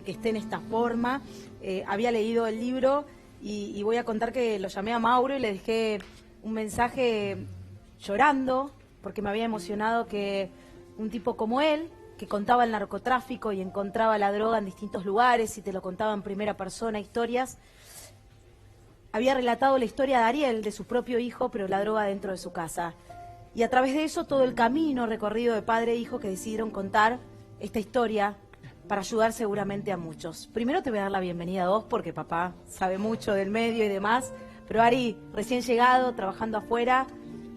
que esté en esta forma. Había leído el libro y voy a contar que lo llamé a Mauro y le dejé un mensaje llorando, porque me había emocionado que un tipo como él, que contaba el narcotráfico y encontraba la droga en distintos lugares y te lo contaba en primera persona, historias, había relatado la historia de Ariel, de su propio hijo, pero la droga dentro de su casa. Y a través de eso todo el camino recorrido de padre e hijo que decidieron contar esta historia para ayudar seguramente a muchos. Primero te voy a dar la bienvenida a vos porque papá sabe mucho del medio y demás, pero Ari, recién llegado, trabajando afuera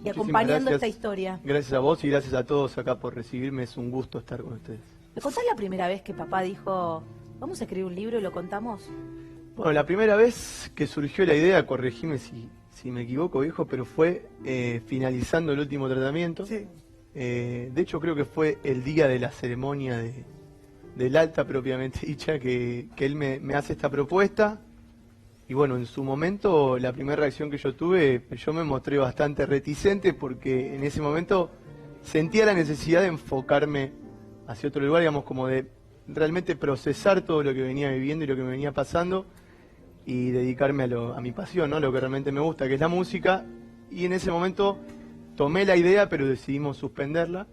y acompañando esta historia. Gracias a vos y gracias a todos acá por recibirme, es un gusto estar con ustedes. ¿Me contás la primera vez que papá dijo, vamos a escribir un libro y lo contamos? Bueno, la primera vez que surgió la idea, corregime si me equivoco, viejo, pero fue finalizando el último tratamiento. Sí. De hecho, creo que fue el día de la ceremonia del alta propiamente dicha que él me hace esta propuesta. Y bueno, en su momento, la primera reacción que yo tuve, yo me mostré bastante reticente porque en ese momento sentía la necesidad de enfocarme hacia otro lugar, digamos, como de realmente procesar todo lo que venía viviendo y lo que me venía pasando y dedicarme a mi pasión, ¿no? Lo que realmente me gusta, que es la música. Y en ese momento tomé la idea, pero decidimos suspenderla.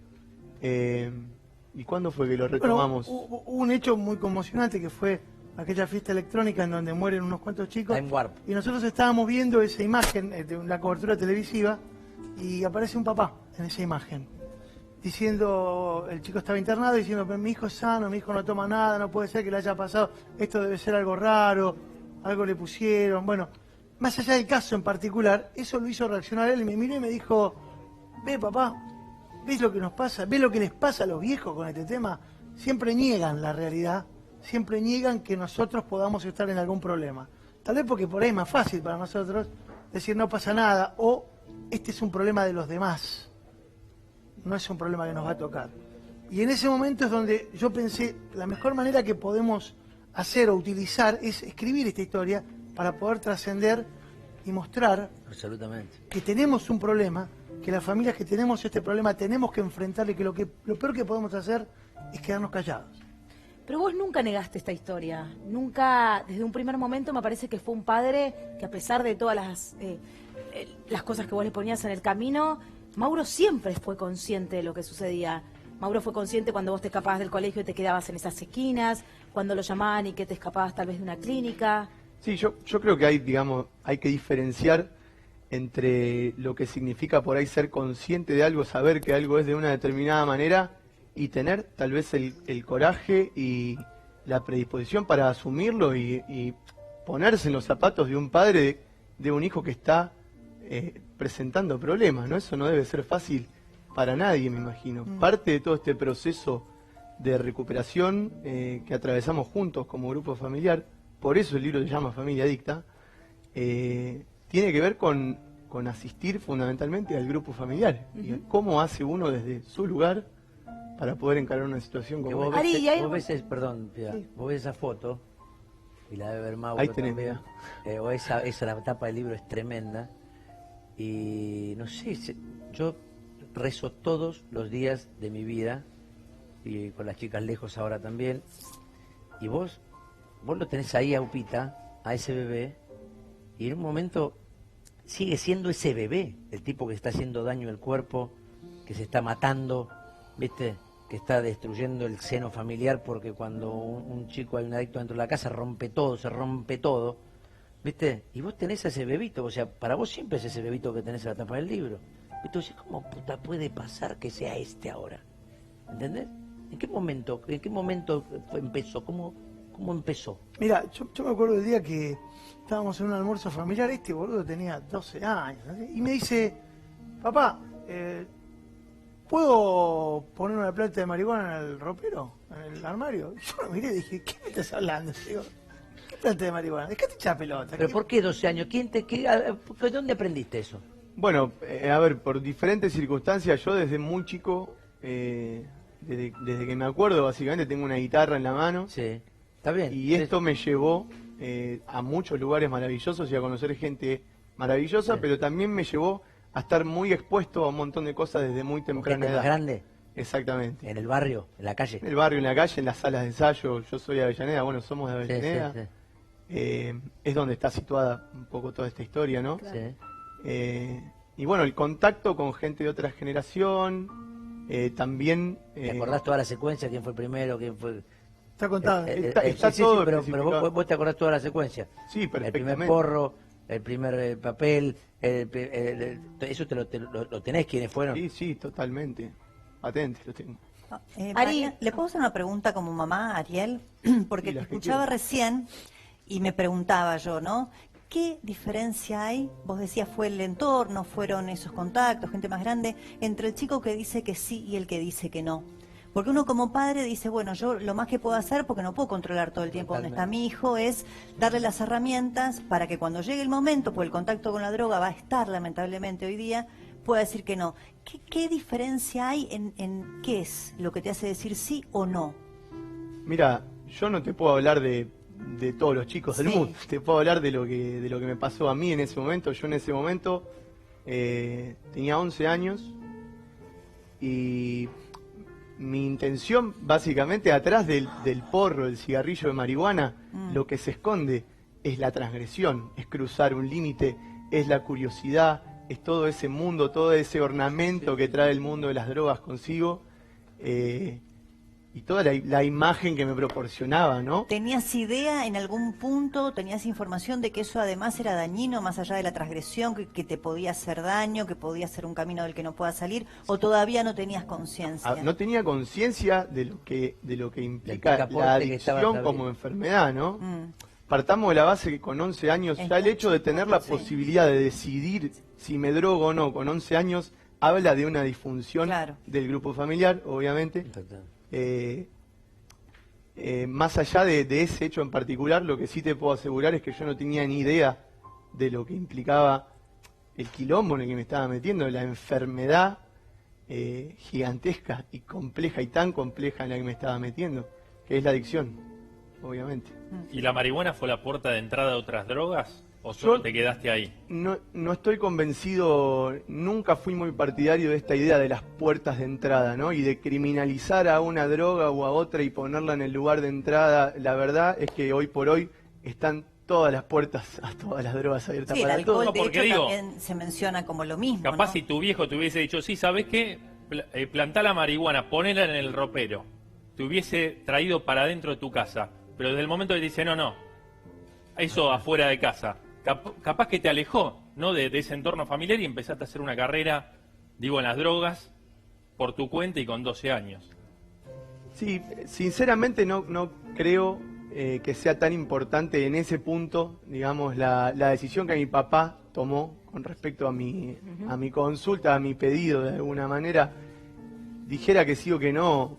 ¿Y cuándo fue que lo retomamos? Bueno, hubo un hecho muy conmocionante que fue aquella fiesta electrónica en donde mueren unos cuantos chicos. Time Warp. Y nosotros estábamos viendo esa imagen de la cobertura televisiva y aparece un papá en esa imagen. Diciendo, el chico estaba internado diciendo, pero mi hijo es sano, mi hijo no toma nada, no puede ser que le haya pasado, esto debe ser algo raro, algo le pusieron. Bueno, más allá del caso en particular, eso lo hizo reaccionar él y me miró y me dijo, ve papá, ¿ves lo que nos pasa? ¿Ves lo que les pasa a los viejos con este tema? Siempre niegan la realidad, siempre niegan que nosotros podamos estar en algún problema. Tal vez porque por ahí es más fácil para nosotros decir no pasa nada o este es un problema de los demás. No es un problema que nos va a tocar. Y en ese momento es donde yo pensé, la mejor manera que podemos hacer o utilizar es escribir esta historia para poder trascender y mostrar Absolutamente. que tenemos un problema, que las familias que tenemos este problema tenemos que enfrentarle, que lo peor que podemos hacer es quedarnos callados. Pero vos nunca negaste esta historia, nunca, desde un primer momento me parece que fue un padre que a pesar de todas las cosas que vos le ponías en el camino, Mauro siempre fue consciente de lo que sucedía. Mauro fue consciente cuando vos te escapabas del colegio y te quedabas en esas esquinas, cuando lo llamaban y que te escapabas tal vez de una clínica. Sí, yo creo que hay que diferenciar entre lo que significa por ahí ser consciente de algo, saber que algo es de una determinada manera y tener tal vez el coraje y la predisposición para asumirlo y ponerse en los zapatos de un padre, de un hijo que está presentando problemas, ¿no? Eso no debe ser fácil para nadie, me imagino. Parte de todo este proceso de recuperación que atravesamos juntos como grupo familiar, por eso el libro se llama Familia Adicta, tiene que ver con asistir fundamentalmente al grupo familiar. Y cómo hace uno desde su lugar para poder encarar una situación como vos esta. vos ves, perdón, Sí. vos ves esa foto y la debe ver Mauro Ahí tenés, también. O esa la tapa del libro es tremenda. Y no sé, yo rezo todos los días de mi vida, y con las chicas lejos ahora también, y vos lo tenés ahí a Upita, a ese bebé, y en un momento sigue siendo ese bebé, el tipo que está haciendo daño al cuerpo, que se está matando, ¿viste? Que está destruyendo el seno familiar, porque cuando un chico hay un adicto dentro de la casa rompe todo, se rompe todo. ¿Viste? Y vos tenés a ese bebito, o sea, para vos siempre es ese bebito que tenés a la tapa del libro. Y tú decís, ¿cómo puta puede pasar que sea este ahora? ¿Entendés? ¿En qué momento empezó? ¿Cómo empezó? Mira, yo me acuerdo del día que estábamos en un almuerzo familiar, este boludo tenía 12 años, ¿sí? Y me dice, papá, ¿puedo poner una planta de marihuana en el ropero, en el armario? Y yo lo miré y dije, ¿qué me estás hablando? Digo, ¿qué planta de marihuana? Dejate echar pelota. ¿Pero por qué 12 años? ¿De dónde aprendiste eso? Bueno, a ver, por diferentes circunstancias, yo desde muy chico, desde que me acuerdo, básicamente tengo una guitarra en la mano. Sí, está bien. Y esto me llevó a muchos lugares maravillosos y a conocer gente maravillosa, Sí. pero también me llevó a estar muy expuesto a un montón de cosas desde muy temprana ¿Gente edad. más grande? Exactamente. ¿En el barrio? ¿En la calle? En el barrio, en la calle, en las salas de ensayo. Yo soy de Avellaneda, bueno, somos de Avellaneda. Sí, sí, Es donde está situada un poco toda esta historia, ¿no? sí. Y bueno, el contacto con gente de otra generación, también... ¿Te acordás toda la secuencia? ¿Quién fue el primero? ¿Quién fue...? Está contado. Está sí, todo pero especificado. vos te acordás toda la secuencia. Sí, El primer perfectamente. porro, el primer papel, eso lo tenés, quiénes fueron. Sí, sí, totalmente. Patente, lo tengo. Ari. María, ¿le puedo hacer una pregunta como mamá, Ariel? Porque Sí, te las que escuchaba quieras. recién y me preguntaba yo, ¿no? ¿Qué diferencia hay? Vos decías, fue el entorno, fueron esos contactos, gente más grande, entre el chico que dice que sí y el que dice que no. Porque uno como padre dice, bueno, yo lo más que puedo hacer, porque no puedo controlar todo el tiempo dónde está mi hijo, es darle las herramientas para que cuando llegue el momento, pues el contacto con la droga va a estar lamentablemente hoy día, pueda decir que no. ¿Qué diferencia hay en qué es lo que te hace decir sí o no? Mira, yo no te puedo hablar de todos los chicos del Sí. mundo, te puedo hablar de lo que me pasó a mí en ese momento. Yo en ese momento tenía 11 años y mi intención básicamente atrás del porro, del cigarrillo de marihuana, lo que se esconde es la transgresión, es cruzar un límite, es la curiosidad, es todo ese mundo, todo ese ornamento que trae el mundo de las drogas consigo. Y toda la imagen que me proporcionaba, ¿no? ¿Tenías idea en algún punto, tenías información de que eso además era dañino, más allá de la transgresión, que te podía hacer daño, que podía ser un camino del que no puedas salir, o todavía no tenías conciencia? No tenía conciencia de lo que implica picaporte la que estabas adicción abriendo. como enfermedad, ¿no? Mm. Partamos de la base que con 11 años, Es ya el muy hecho de chico, tener la sí. posibilidad de decidir si me drogo o no con 11 años, habla de una disfunción Claro. del grupo familiar, obviamente. Exacto. Más allá de ese hecho en particular, lo que sí te puedo asegurar es que yo no tenía ni idea de lo que implicaba el quilombo en el que me estaba metiendo, la enfermedad gigantesca y compleja y tan compleja en la que me estaba metiendo, que es la adicción, obviamente. ¿Y la marihuana fue la puerta de entrada a otras drogas? ¿O solo Yo- te quedaste ahí? No estoy convencido, nunca fui muy partidario de esta idea de las puertas de entrada, ¿no? Y de criminalizar a una droga o a otra y ponerla en el lugar de entrada. La verdad es que hoy por hoy están todas las puertas a todas las drogas abiertas Sí, el para alcohol todos. No, de porque hecho digo, también se menciona como lo mismo, Capaz ¿no? si tu viejo te hubiese dicho, sí, ¿sabes qué? Plantá la marihuana, ponela en el ropero. Te hubiese traído para adentro de tu casa. Pero desde el momento que te dice, no, eso afuera de casa. Capaz que te alejó, ¿no? De ese entorno familiar y empezaste a hacer una carrera, digo, en las drogas, por tu cuenta y con 12 años. Sí, sinceramente no creo que sea tan importante en ese punto, digamos, la decisión que mi papá tomó con respecto a mi consulta, a mi pedido de alguna manera. Dijera que sí o que no,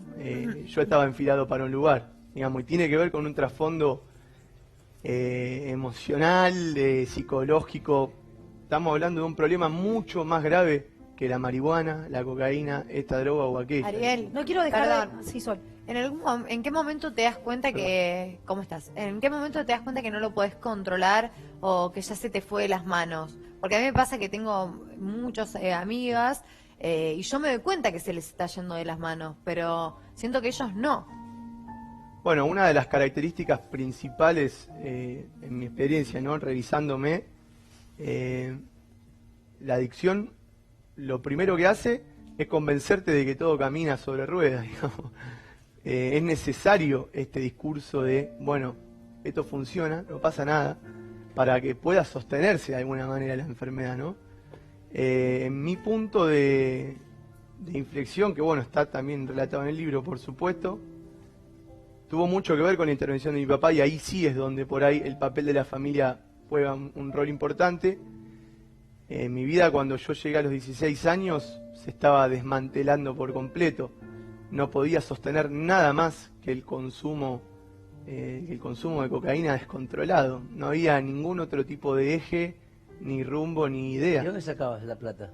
yo estaba enfilado para un lugar, digamos, y tiene que ver con un trasfondo emocional, psicológico. Estamos hablando de un problema mucho más grave que la marihuana, la cocaína, esta droga o aquella. Ariel, No quiero dejar perdón. de... Sí, Sol. ¿En qué momento te das cuenta que... ¿Cómo estás? ¿En qué momento te das cuenta que no lo podés controlar o que ya se te fue de las manos? Porque a mí me pasa que tengo muchas amigas y yo me doy cuenta que se les está yendo de las manos, pero siento que ellos no. Bueno, una de las características principales en mi experiencia, ¿no? Revisándome, la adicción, lo primero que hace es convencerte de que todo camina sobre ruedas, digamos. Es necesario este discurso de, bueno, esto funciona, no pasa nada, para que pueda sostenerse de alguna manera la enfermedad, ¿no? En mi punto de inflexión, que bueno, está también relatado en el libro, por supuesto, tuvo mucho que ver con la intervención de mi papá y ahí sí es donde por ahí el papel de la familia juega un rol importante. En mi vida, cuando yo llegué a los 16 años, se estaba desmantelando por completo. No podía sostener nada más que el consumo de cocaína descontrolado. No había ningún otro tipo de eje, ni rumbo, ni ¿Y idea. dónde sacabas la plata?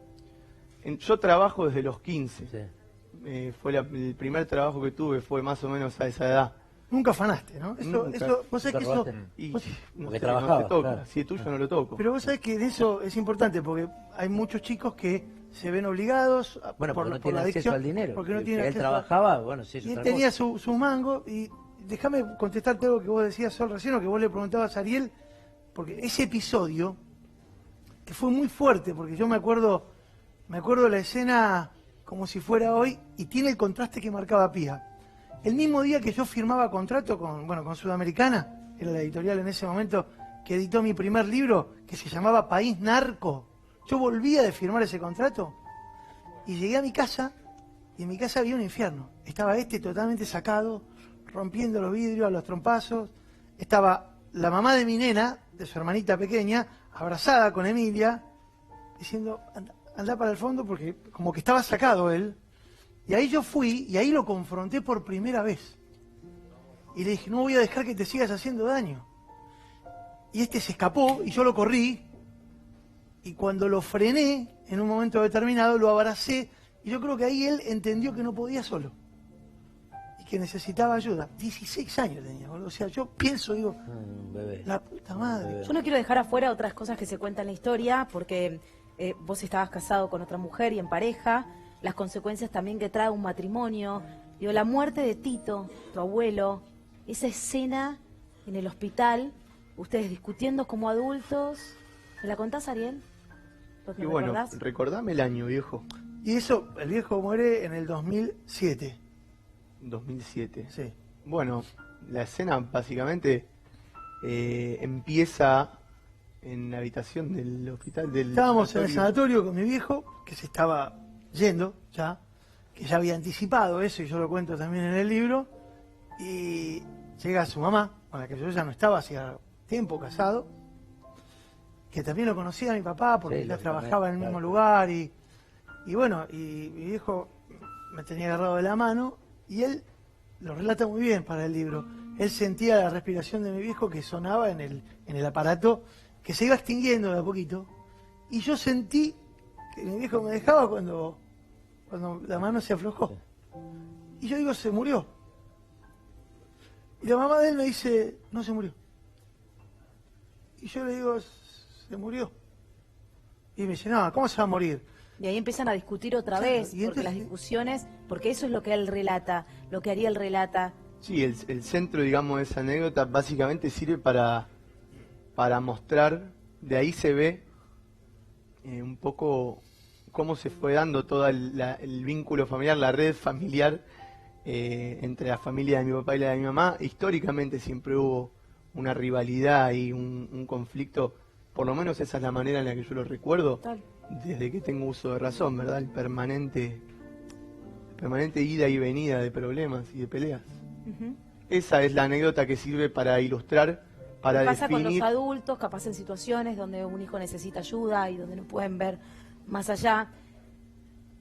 Yo trabajo desde los 15. Sí. El primer trabajo que tuve fue más o menos a esa edad. Nunca afanaste, ¿no? Nunca. Vos sabés que ¿Nunca eso, robaste? Y vos- no Porque sé, trabajabas, no te toca. claro. Si es tuyo no lo toco. pero vos sabés que de eso es importante porque hay muchos chicos que se ven obligados Bueno, porque no por tiene la acceso adicción, al dinero. porque no Si tienen él acceso a- trabajaba, bueno, sí, es y él otra tenía cosa. su mango. Y déjame contestarte algo que vos decías, Sol, recién, o que vos le preguntabas a Ariel, porque ese episodio, que fue muy fuerte, porque yo me acuerdo la escena como si fuera hoy, y tiene el contraste que marcaba Pía. El mismo día que yo firmaba contrato con Sudamericana, era la editorial en ese momento que editó mi primer libro, que se llamaba País Narco, yo volvía de firmar ese contrato, y llegué a mi casa, y en mi casa había un infierno. Estaba totalmente sacado, rompiendo los vidrios a los trompazos. Estaba la mamá de mi nena, de su hermanita pequeña, abrazada con Emilia, diciendo, anda para el fondo, porque como que estaba sacado él. Y ahí yo fui, y ahí lo confronté por primera vez. Y le dije, no voy a dejar que te sigas haciendo daño. Y se escapó, y yo lo corrí. Y cuando lo frené, en un momento determinado, lo abracé. Y yo creo que ahí él entendió que no podía solo. Y que necesitaba ayuda. 16 años tenía, boludo. O sea, yo pienso, digo, Bebé. la puta madre. Yo no quiero dejar afuera otras cosas que se cuentan en la historia, porque vos estabas casado con otra mujer y en pareja, las consecuencias también que trae un matrimonio. Digo, la muerte de Tito, tu abuelo, esa escena en el hospital, ustedes discutiendo como adultos. ¿Me la contás, Ariel? ¿Lo que Y bueno, recordás? recordame el año, viejo. Y eso, el viejo muere en el 2007. 2007. Sí. Bueno, la escena básicamente empieza en la habitación del hospital del Estábamos en el sanatorio. sanatorio con mi viejo, que se estaba yendo ya, que ya había anticipado eso, y yo lo cuento también en el libro, y llega su mamá, con la que yo ya no estaba, hacía tiempo casado, que también lo conocía a mi papá, porque Sí, ya lógicamente, trabajaba en el mismo claro. lugar, y bueno, y mi viejo me tenía agarrado de la mano, y él lo relata muy bien para el libro. Él sentía la respiración de mi viejo que sonaba en el aparato, que se iba extinguiendo de a poquito, y yo sentí que mi viejo me dejaba cuando la mano se aflojó. Y yo digo, se murió. Y la mamá de él me dice, no se murió. Y yo le digo, se murió. Y me dice, no, ¿cómo se va a morir? Y ahí empiezan a discutir otra Claro, vez, y porque entonces- las discusiones, porque eso es lo que él relata, lo que Ariel relata. Sí, el centro, digamos, de esa anécdota básicamente sirve para mostrar, de ahí se ve un poco cómo se fue dando todo el vínculo familiar, la red familiar entre la familia de mi papá y la de mi mamá. Históricamente siempre hubo una rivalidad y un conflicto, por lo menos esa es la manera en la que yo lo recuerdo, Tal. desde que tengo uso de razón, ¿verdad? El permanente ida y venida de problemas y de peleas. Ujú. Esa es la anécdota que sirve para ilustrar, para ¿Qué pasa con los definir. adultos, capaz en situaciones donde un hijo necesita ayuda y donde no pueden ver más allá?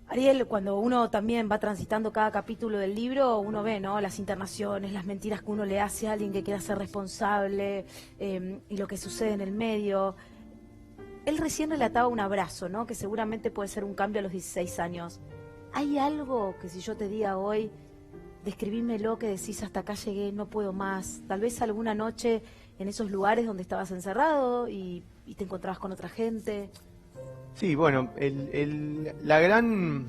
Ariel, cuando uno también va transitando cada capítulo del libro, uno ve, ¿no?, las internaciones, las mentiras que uno le hace a alguien que quiera ser responsable, y lo que sucede en el medio. Él recién relataba un abrazo, ¿no?, que seguramente puede ser un cambio a los 16 años. ¿Hay algo que si yo te diga hoy, describímelo, que decís hasta acá llegué, no puedo más? Tal vez alguna noche en esos lugares donde estabas encerrado y te encontrabas con otra gente. Sí, bueno, la gran,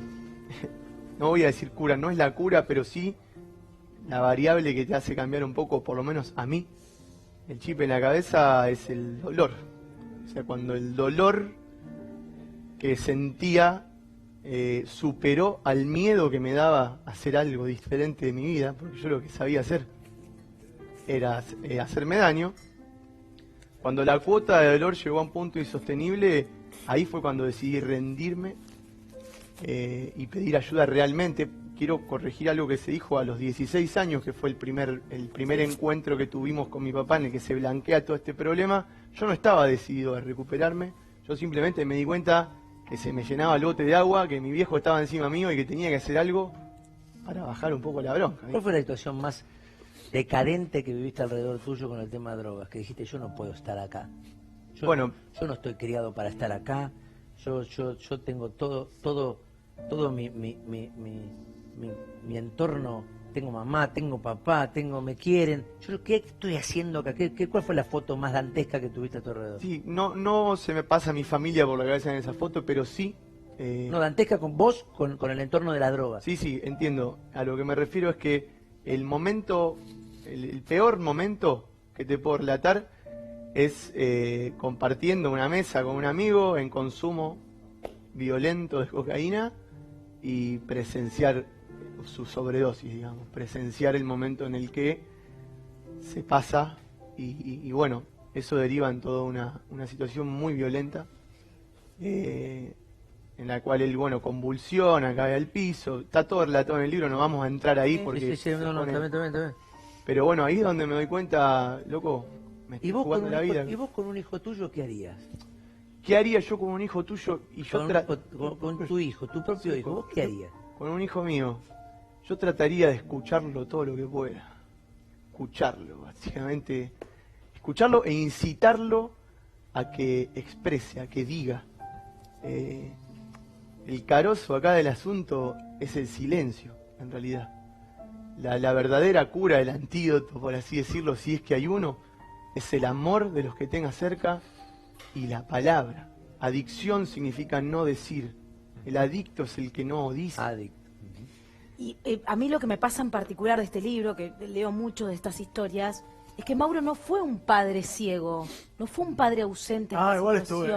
no voy a decir cura, no es la cura, pero sí la variable que te hace cambiar un poco, por lo menos a mí, el chip en la cabeza, es el dolor. O sea, cuando el dolor que sentía superó al miedo que me daba hacer algo diferente de mi vida, porque yo lo que sabía hacer era hacerme daño. Cuando la cuota de dolor llegó a un punto insostenible, ahí fue cuando decidí rendirme y pedir ayuda realmente. Quiero corregir algo que se dijo a los 16 años, que fue el primer encuentro que tuvimos con mi papá en el que se blanquea todo este problema. Yo no estaba decidido a recuperarme, yo simplemente me di cuenta que se me llenaba el bote de agua, que mi viejo estaba encima mío y que tenía que hacer algo para bajar un poco la bronca. ¿Cuál fue la situación más decadente que viviste alrededor tuyo con el tema de drogas? Que dijiste, yo no puedo estar acá. Yo no estoy criado para estar acá. Yo tengo todo mi entorno. Tengo mamá, tengo papá, me quieren. ¿Qué estoy haciendo acá? ¿Cuál fue la foto más dantesca que tuviste a tu alrededor? Sí, no se me pasa mi familia por la cabeza en esa foto, pero sí No, dantesca con vos, con el entorno de la droga. Sí, sí, entiendo. A lo que me refiero es que el momento, el peor momento que te puedo relatar es compartiendo una mesa con un amigo en consumo violento de cocaína y presenciar su sobredosis, digamos, presenciar el momento en el que se pasa y bueno, eso deriva en toda una situación muy violenta. En la cual él, bueno, convulsiona, cae al piso, está todo relatado en el libro, no vamos a entrar ahí porque... Sí, no, también. Pero bueno, ahí es donde me doy cuenta, loco, me estoy jugando la vida. ¿Y vos con un hijo tuyo qué harías? ¿Qué haría yo con un hijo tuyo? Y yo con tu hijo, tu propio hijo, ¿vos qué harías? Con un hijo mío, yo trataría de escucharlo todo lo que pueda. Escucharlo, básicamente. Escucharlo e incitarlo a que exprese, a que diga. El carozo acá del asunto es el silencio, en realidad. La verdadera cura, el antídoto, por así decirlo, si es que hay uno, es el amor de los que tengas cerca y la palabra. Adicción significa no decir. El adicto es el que no dice. Adicto. Y a mí lo que me pasa en particular de este libro, que leo mucho de estas historias, es que Mauro no fue un padre ciego, no fue un padre ausente. Igual estuve.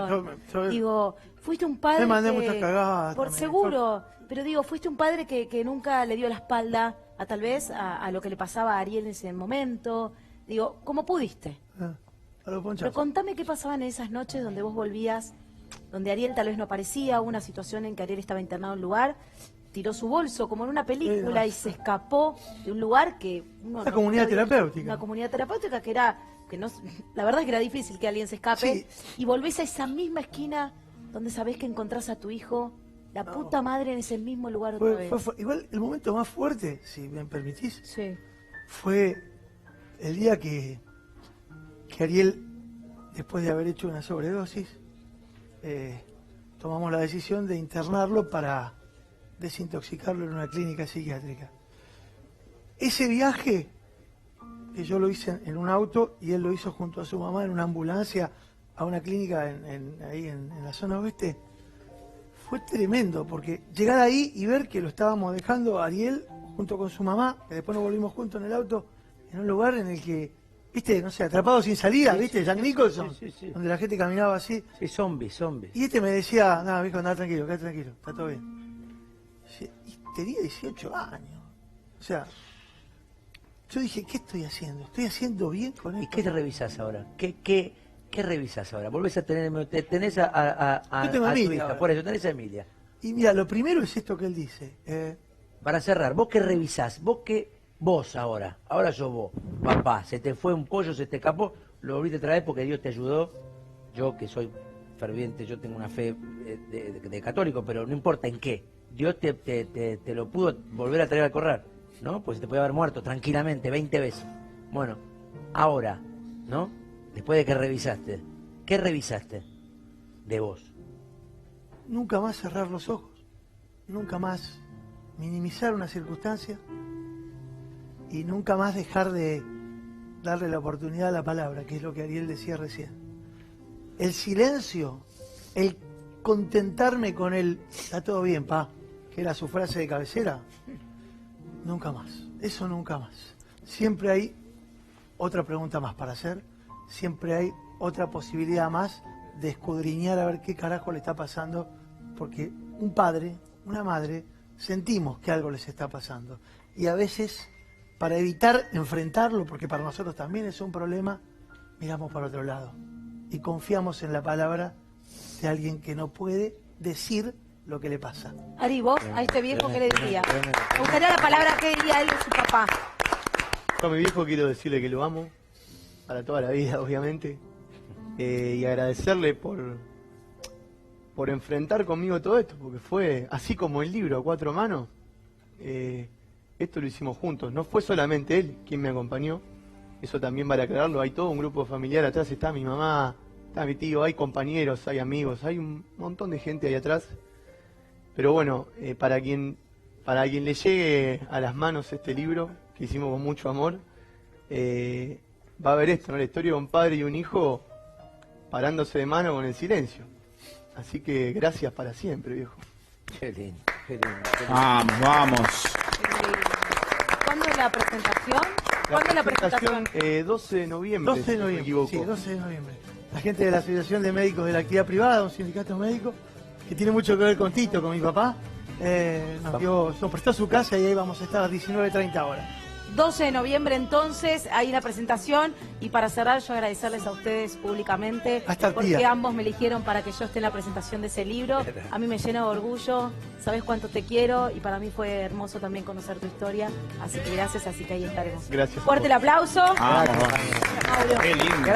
Digo, fuiste un padre. Me mandé que, muchas cagadas. por también. seguro, pero digo, fuiste un padre que nunca le dio la espalda a tal vez a lo que le pasaba a Ariel en ese momento. Digo, ¿cómo pudiste? A los ponchazos. Pero contame qué pasaban en esas noches donde vos volvías, donde Ariel tal vez no aparecía, una situación en que Ariel estaba internado en un lugar, tiró su bolso como en una película y se escapó de un lugar que una comunidad terapéutica. Una comunidad terapéutica que no, la verdad es que era difícil que alguien se escape. Sí. Y volvés a esa misma esquina donde sabés que encontrás a tu hijo, la puta madre, en ese mismo lugar otra vez. Igual el momento más fuerte, si me permitís, Sí. fue el día que Ariel, después de haber hecho una sobredosis, tomamos la decisión de internarlo para desintoxicarlo en una clínica psiquiátrica. Ese viaje, que yo lo hice en un auto y él lo hizo junto a su mamá en una ambulancia a una clínica ahí en la zona oeste, fue tremendo, porque llegar ahí y ver que lo estábamos dejando a Ariel junto con su mamá, que después nos volvimos juntos en el auto, en un lugar en el que, viste, no sé, atrapado sin salida, viste, Jack Nicholson, Sí. donde la gente caminaba así. Sí, zombie. Y este me decía, no, hijo, anda tranquilo, quédate tranquilo, está todo bien. Y tenía 18 años. O sea, yo dije, ¿qué estoy haciendo? ¿Estoy haciendo bien con esto? ¿Y qué te revisás ahora? ¿Qué revisás ahora? Volvés a tener, tenés a Yo tengo a tu Emilia hija, ahora. por eso tenés a Emilia. Y mira, lo primero es esto que él dice. Para cerrar, ¿vos qué revisás? Vos ahora vos, papá, se te fue un pollo, se te escapó, lo volviste a traer porque Dios te ayudó. Yo que soy ferviente, yo tengo una fe de católico, pero no importa en qué. Dios te lo pudo volver a traer al corral, ¿no? Pues te puede haber muerto tranquilamente 20 veces. Bueno, ahora, ¿no? Después de que revisaste, ¿qué revisaste de vos? Nunca más cerrar los ojos, nunca más minimizar una circunstancia y nunca más dejar de darle la oportunidad a la palabra, que es lo que Ariel decía recién. El silencio, el contentarme con el está todo bien, pa, que era su frase de cabecera, nunca más, eso nunca más. Siempre hay otra pregunta más para hacer, siempre hay otra posibilidad más de escudriñar a ver qué carajo le está pasando, porque un padre, una madre, sentimos que algo les está pasando. Y a veces, para evitar enfrentarlo, porque para nosotros también es un problema, miramos para otro lado y confiamos en la palabra de alguien que no puede decir lo que le pasa. Ari, vos a este viejo, ¿qué le dirías? Me gustaría la palabra que diría él de su papá. Yo a mi viejo quiero decirle que lo amo, para toda la vida, obviamente, y agradecerle por enfrentar conmigo todo esto, porque fue así como el libro a cuatro manos. Esto lo hicimos juntos, no fue solamente él quien me acompañó, eso también vale aclararlo, hay todo un grupo familiar atrás, está mi mamá, está mi tío, hay compañeros, hay amigos, hay un montón de gente ahí atrás. Pero bueno, para quien le llegue a las manos este libro, que hicimos con mucho amor, va a ver esto, ¿no? La historia de un padre y un hijo parándose de mano con el silencio. Así que gracias para siempre, viejo. Qué lindo, qué lindo. Qué lindo. Vamos, vamos. ¿Cuándo es la presentación? ¿Cuándo es la presentación? 12 de noviembre, 12 de si no me noviembre. equivoco. Sí, 12 de noviembre. La gente de la Asociación de Médicos de la Actividad Privada, un sindicato médico, que tiene mucho que ver con Tito, con mi papá, nos prestó su casa y ahí vamos a estar a las 19:30 horas. 12 de noviembre entonces, ahí la presentación. Y para cerrar, yo agradecerles a ustedes públicamente Hasta porque tía. ambos me eligieron para que yo esté en la presentación de ese libro. A mí me llena de orgullo, sabes cuánto te quiero y para mí fue hermoso también conocer tu historia. Así que gracias, así que ahí estaremos. Gracias a Fuerte el vos. aplauso. Vamos, vamos. Mauro. Qué lindo.